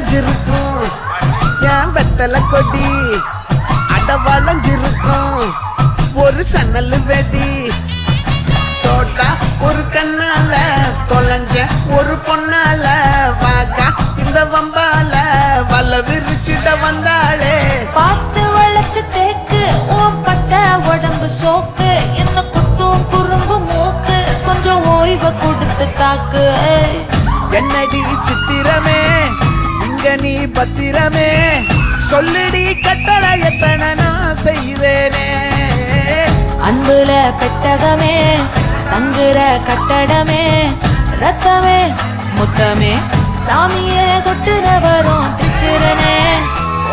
விளைஞ்சிருக்கும் என் வெத்தலை கொடி அட வளைஞ்சிருக்கும் ஒரு சன்னல் வெடி தோட்டா ஒரு கண்ணால தொலைஞ்ச ஒரு பொண்ணால வாக்கா இந்த வம்பால வல்ல விரிச்சிட வந்தாளே பார்த்து வளைச்சு தேக்கு உன் பட்ட உடம்பு சோக்கு என்ன குத்தும் குறும்பு மூக்கு கொஞ்சம் ஓய்வை கொடுத்து தாக்கு என்னடி சித்திரமே இங்க நீ பத்திரமே சொல்லுடி கட்டளை எத்தனை நான் செய்வேனே அன்புல பெட்டகமே தங்குற கட்டடமே ரத்தமே முத்தமே சாமியே கொட்டுற வரும் திக்கிறனே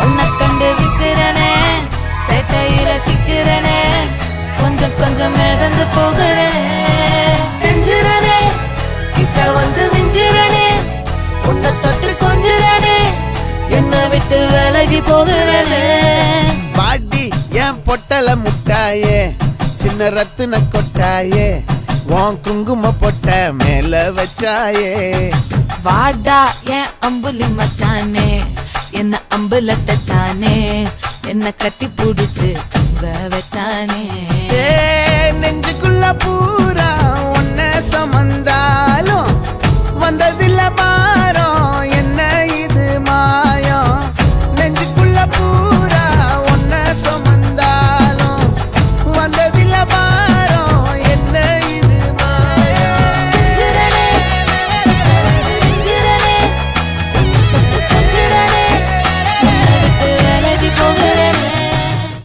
உன்னை கண்டு விக்கிறனே சேட்டையில சிக்கிறனே கொஞ்சம் கொஞ்சம் மிதந்து போகிறனே நெஞ்சிரனே கிட்ட வந்து நெஞ்சிரனே உன்னை தொட்டு கொஞ்சிரனே என்னை விட்டு விலகி போகிறனே பாட்டி என் பொட்டல முட்டாயே சின்ன ரத்தின கொட்டாயே உன் குங்கும பொட்ட மேல வச்சாயே வாடா என் அம்புலி மச்சானே என்ன அம்புல தச்சானே என்ன கட்டி புடிச்சு உங்க வச்சானே நெஞ்சுக்குள்ள பூரா உன்ன சுமந்தாலும் வந்ததில்ல பாரம் என்ன இது மாயம் நெஞ்சுக்குள்ள பூரா உன்ன சுமந்தாலும் வந்ததில்ல